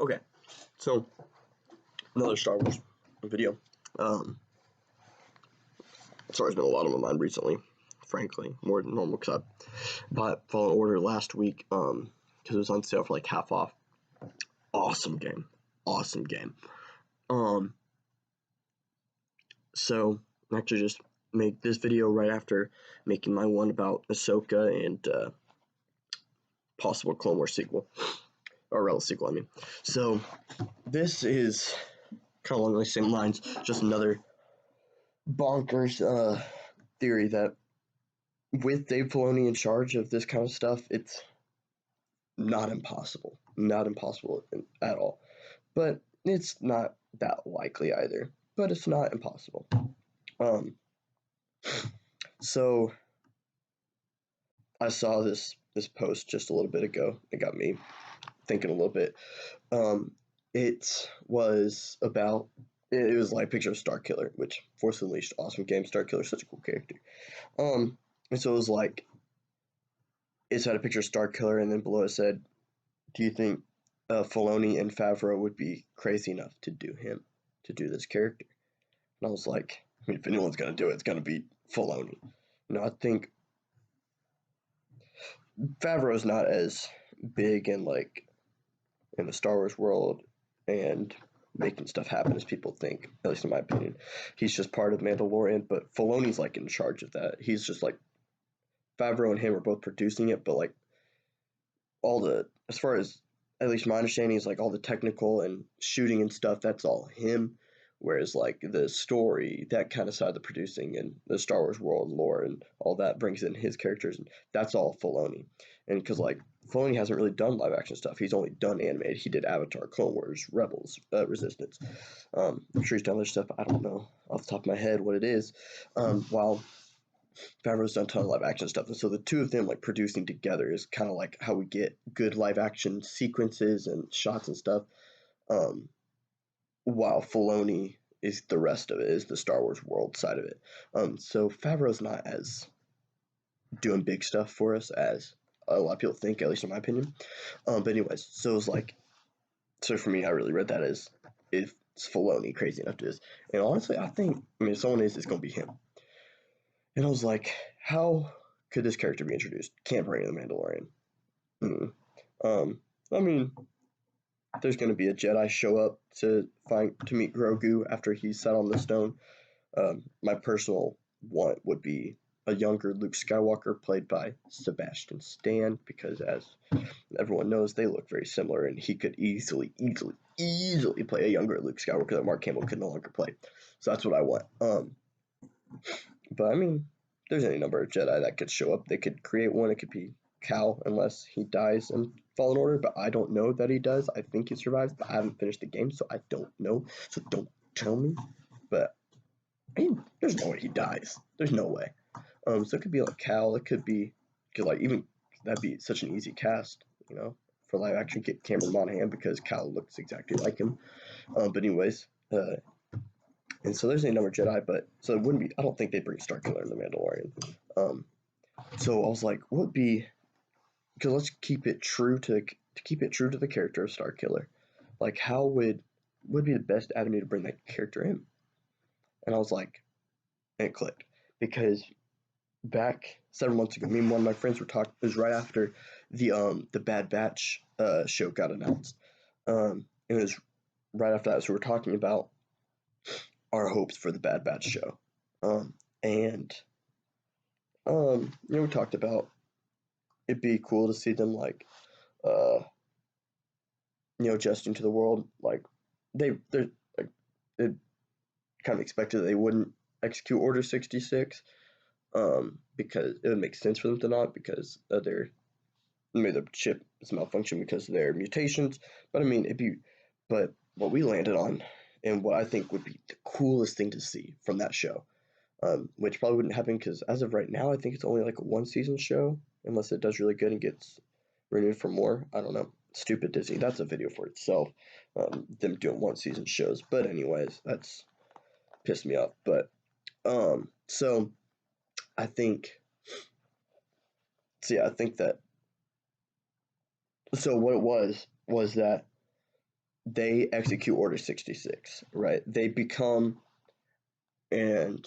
Okay, so another Star Wars video. Star Wars been a lot on my mind recently, frankly, more than normal because I bought Fallen Order last week because it was on sale for like half off. Awesome game. So I actually just make this video right after making my one about Ahsoka and possible Clone Wars sequel. Or Rebels sequel, I mean. So this is kind of along the same lines, just another bonkers theory that with Dave Filoni in charge of this kind of stuff, it's not impossible. Not impossible at all. But it's not that likely either. But it's not impossible. So I saw this post just a little bit ago. It got me thinking a little bit. It was about it was like a picture of Starkiller, which Force Unleashed, awesome game. Starkiller, such a cool character. And so it was like it had a picture of Starkiller, and then below it said, "Do you think Filoni and Favreau would be crazy enough to do this character?" And I was like, I mean, if anyone's gonna do it, it's gonna be Filoni. I think Favreau's not as big in the Star Wars world and making stuff happen as people think, at least in my opinion. He's just part of Mandalorian, but Filoni's like in charge of that. He's just like Favreau and him are both producing it, but like as far as at least my understanding is like all the technical and shooting and stuff, that's all him. Whereas like the story, that kind of side of the producing and the Star Wars world lore and all that brings in his characters, and that's all Filoni. And because like Filoni hasn't really done live action stuff, he's only done animated. He did Avatar, Clone Wars, Rebels, Resistance. I'm sure he's done other stuff. I don't know off the top of my head what it is. While Favreau's done a ton of live action stuff, and so the two of them like producing together is kind of like how we get good live action sequences and shots and stuff. While Filoni is the rest of it, is the Star Wars world side of it. So Favreau's not as doing big stuff for us as a lot of people think, at least in my opinion. But anyways, so it was like, so for me, I really read that as if it's Filoni crazy enough to do this. And honestly, I mean, if someone is, it's going to be him. And I was like, how could this character be introduced? Can't bring in the Mandalorian. I mean, there's going to be a Jedi show up to meet Grogu after he's sat on the stone. My personal one would be a younger Luke Skywalker played by Sebastian Stan, because as everyone knows, they look very similar, and he could easily play a younger Luke Skywalker that Mark Hamill could no longer play. So that's what I want. But I mean, there's any number of Jedi that could show up. They could create one. It could be Cal, unless he dies in Fallen Order, but I don't know that he does. I think he survives, but I haven't finished the game, so I don't know. So don't tell me. But I mean, there's no way he dies. There's no way. So it could be like Cal. It could be, because like even that'd be such an easy cast, for live action. Get Cameron Monaghan, because Cal looks exactly like him. But anyways, and so there's a number of Jedi, but so it wouldn't be. I don't think they'd bring Starkiller in the Mandalorian. So I was like, what would be? Because let's keep it true to the character of Starkiller. Like, how would be the best avenue to bring that character in? And I was like, and it clicked, because back several months ago, me and one of my friends were talking. It was right after the Bad Batch show got announced. It was right after that, so we were talking about our hopes for the Bad Batch show, and we talked about it'd be cool to see them like, adjusting to the world. Like they're like, it kind of expected that they wouldn't execute Order 66, because it would make sense for them to not, because maybe the chip is malfunction because of their mutations. But I mean, but what we landed on, and what I think would be the coolest thing to see from that show, which probably wouldn't happen because as of right now, I think it's only like a 1-season show, unless it does really good and gets renewed for more. I don't know. Stupid Disney. That's a video for itself. Them doing 1-season shows. But anyways, that's pissed me off. But so I think. I think that. So what it was that they execute Order 66, right? They become, and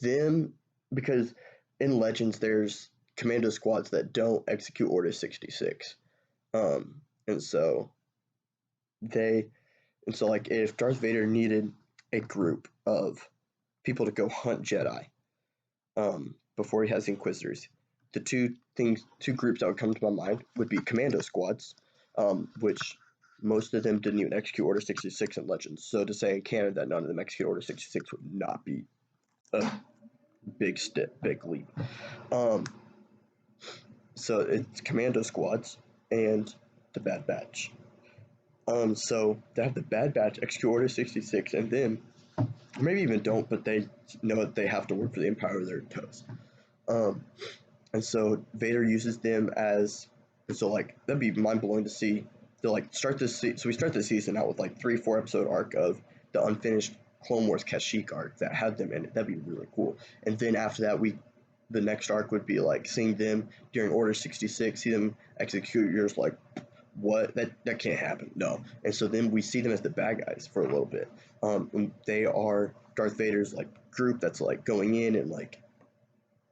them, because in Legends there's commando squads that don't execute Order 66. And so they, and so like if Darth Vader needed a group of people to go hunt Jedi, before he has the Inquisitors, the two groups that would come to my mind would be commando squads, which most of them didn't even execute Order 66 in Legends. So to say in canon that none of them execute Order 66 would not be a big leap. Um, so it's commando squads and the Bad Batch. So they have the Bad Batch execute Order 66, and then maybe even don't, but they know that they have to work for the Empire of their toes. Um, and so Vader uses them as, and so like that'd be mind blowing to see. They'll like start this. So we start the season out with like 3-4 episode arc of the unfinished Clone Wars Kashyyyk arc that had them in it. That'd be really cool. And then after that, the next arc would be like seeing them during Order 66, see them execute. You're just like, what? That can't happen. No. And so then we see them as the bad guys for a little bit. And they are Darth Vader's like group that's like going in and like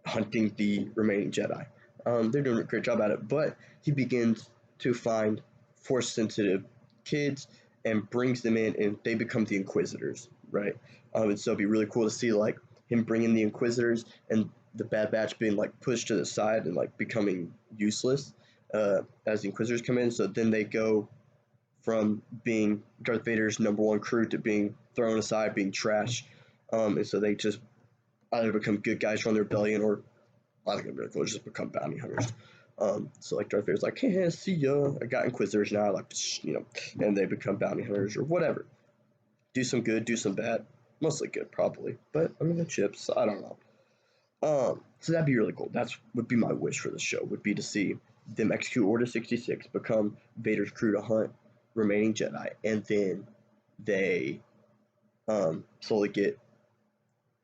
hunting the remaining Jedi. They're doing a great job at it, but he begins to find force sensitive kids and brings them in, and they become the Inquisitors, right? And so it'd be really cool to see like him bringing the Inquisitors and the Bad Batch being like pushed to the side and like becoming useless as the Inquisitors come in. So then they go from being Darth Vader's #1 crew to being thrown aside, being trash. And so they just either become good guys from the rebellion, or I think it'd be really cool, just become bounty hunters. So like Darth Vader's like, hey, see ya, I got Inquisitors now, like, and they become bounty hunters or whatever. Do some good, do some bad, mostly good probably, but I mean the chips, I don't know. So that'd be really cool. That's would be my wish for the show, would be to see them execute Order 66, become Vader's crew to hunt remaining Jedi, and then they slowly get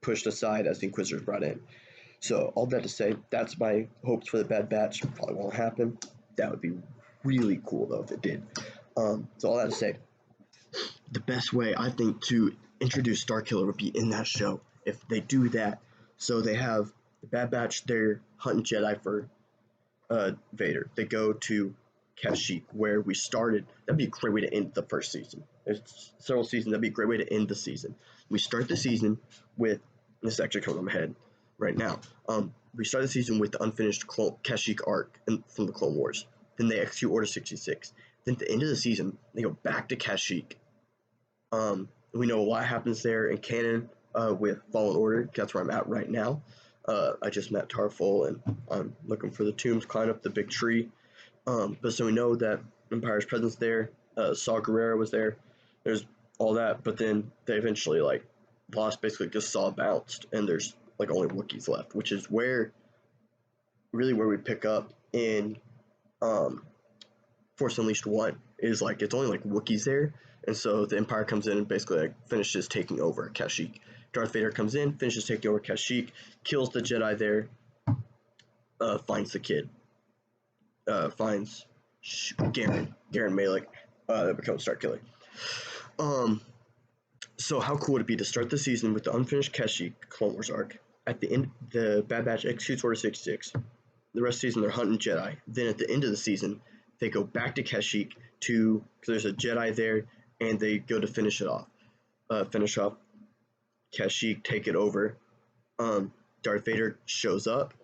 pushed aside as the Inquisitors brought in. So all that to say, that's my hopes for the Bad Batch. Probably won't happen. That would be really cool though if it did. So all that to say, the best way I think to introduce Starkiller would be in that show. If they do that, so they have the Bad Batch, they're hunting Jedi for Vader. They go to Kashyyyk, where we started. That'd be a great way to end the first season. There's several seasons. That'd be a great way to end the season. We start the season with, this is actually coming to my head right now. We start the season with the unfinished Kashyyyk arc from the Clone Wars. Then they execute Order 66. Then at the end of the season, they go back to Kashyyyk. We know a lot happens there in canon with Fallen Order. That's where I'm at right now. I just met Tarful, and I'm looking for the tombs, climb up the big tree. But so we know that Empire's presence there. Saw Gerrera was there. There's all that, but then they eventually like lost, basically just Saw bounced, and there's like only Wookiees left, which is where we pick up in Force Unleashed 1, is like it's only like Wookiees there, and so the Empire comes in and basically like finishes taking over Kashyyyk. Darth Vader comes in, finishes taking over Kashyyyk, kills the Jedi there, finds the kid, finds Garen Malik, that becomes Starkiller. So how cool would it be to start the season with the unfinished Kashyyyk Clone Wars arc? At the end, the Bad Batch executes Order 66. The rest of the season, they're hunting Jedi. Then at the end of the season, they go back to Kashyyyk because there's a Jedi there, and they go to finish it off. Finish off Kashyyyk, take it over. Darth Vader shows up.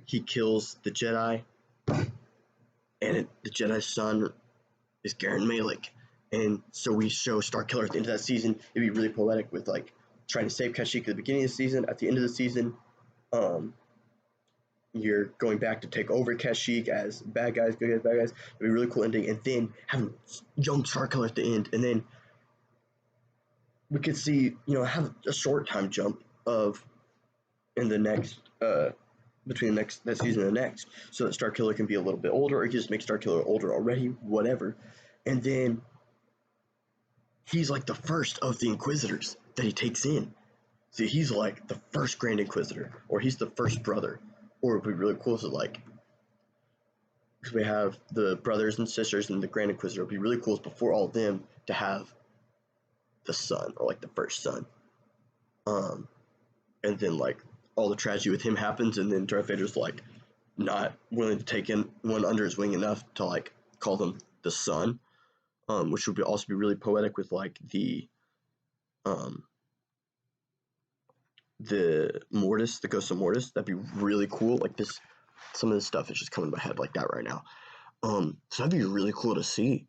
He kills the Jedi, and the Jedi's son is Garen Malik. And so we show Starkiller at the end of that season. It'd be really poetic with like trying to save Kashyyyk at the beginning of the season. At the end of the season, you're going back to take over Kashyyyk as bad guys, good guys, bad guys. It'd be a really cool ending. And then having young Starkiller at the end, and then we could see, have a short time jump of in the next between that season and the next, so that Starkiller can be a little bit older, or you just make Starkiller older already, whatever. And then he's like the first of the Inquisitors that he takes in. See, he's like the first Grand Inquisitor, or he's the first brother, or it'd be really cool to like because we have the brothers and sisters and the Grand Inquisitor. It'd be really cool before all of them to have the son, or like the first son. Um, and then like all the tragedy with him happens, and then Darth Vader's like not willing to take in one under his wing enough to like call them the son, which would also be really poetic with like um, the Mortis, the Ghost of Mortis. That'd be really cool. Like this, some of this stuff is just coming to my head like that right now. So that'd be really cool to see.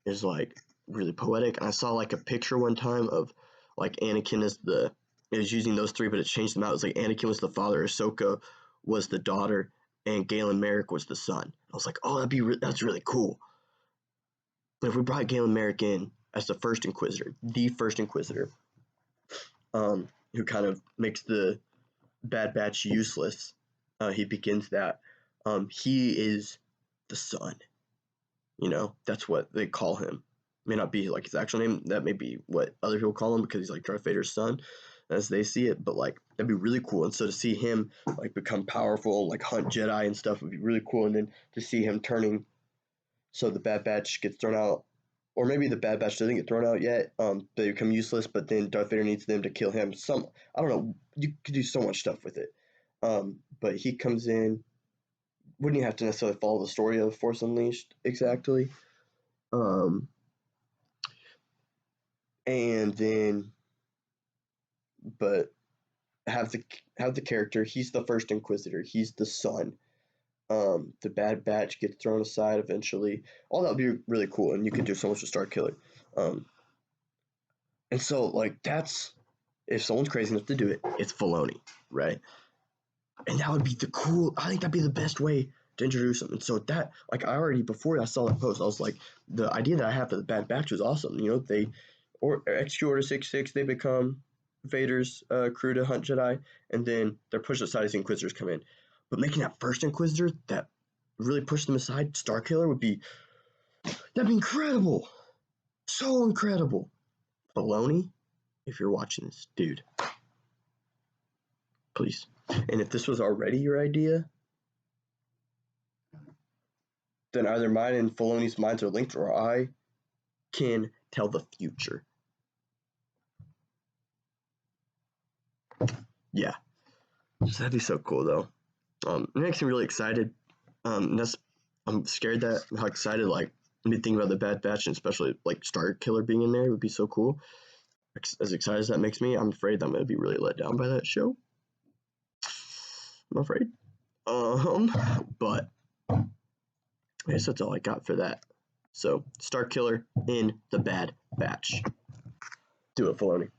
Is like really poetic. And I saw like a picture one time of like Anakin as the, it was using those three, but it changed them out. It was like Anakin was the father, Ahsoka was the daughter, and Galen Merrick was the son. I was like, oh, that's really cool. But if we brought Galen Merrick in as the first Inquisitor, who kind of makes the Bad Batch useless, he begins that. He is the son. You know, that's what they call him. May not be like his actual name. That may be what other people call him because he's like Darth Vader's son, as they see it. But like that'd be really cool. And so to see him like become powerful, like hunt Jedi and stuff would be really cool. And then to see him turning, so the Bad Batch gets thrown out, or maybe the Bad Batch doesn't get thrown out yet. They become useless, but then Darth Vader needs them to kill him. I don't know. You could do so much stuff with it. But he comes in. Wouldn't you have to necessarily follow the story of Force Unleashed exactly? Um, and then, but have the character. He's the first Inquisitor. He's the son. The Bad Batch gets thrown aside eventually. All that would be really cool, and you could do so much with Starkiller. Um, and so like that's, if someone's crazy enough to do it, it's Filoni, right? And that would be the cool. I think that'd be the best way to introduce them. And so that, like, I already, before I saw that post, I was like, the idea that I have for the Bad Batch was awesome. You know, they, or XQ Order 66, they become Vader's crew to hunt Jedi, and then they're pushed aside as Inquisitors come in. But making that first Inquisitor that really pushed them aside, Starkiller, that'd be incredible. So incredible. Baloney, if you're watching this, dude, please. And if this was already your idea, then either mine and Filoni's minds are linked, or I can tell the future. Yeah, so that'd be so cool though. It makes me really excited. That's, I'm scared that how excited like me thinking about the Bad Batch, and especially like Starkiller being in there would be so cool. As excited as that makes me, I'm afraid I'm gonna be really let down by that show. I'm afraid. But I guess that's all I got for that. So Starkiller in the Bad Batch. Do it, Filoni.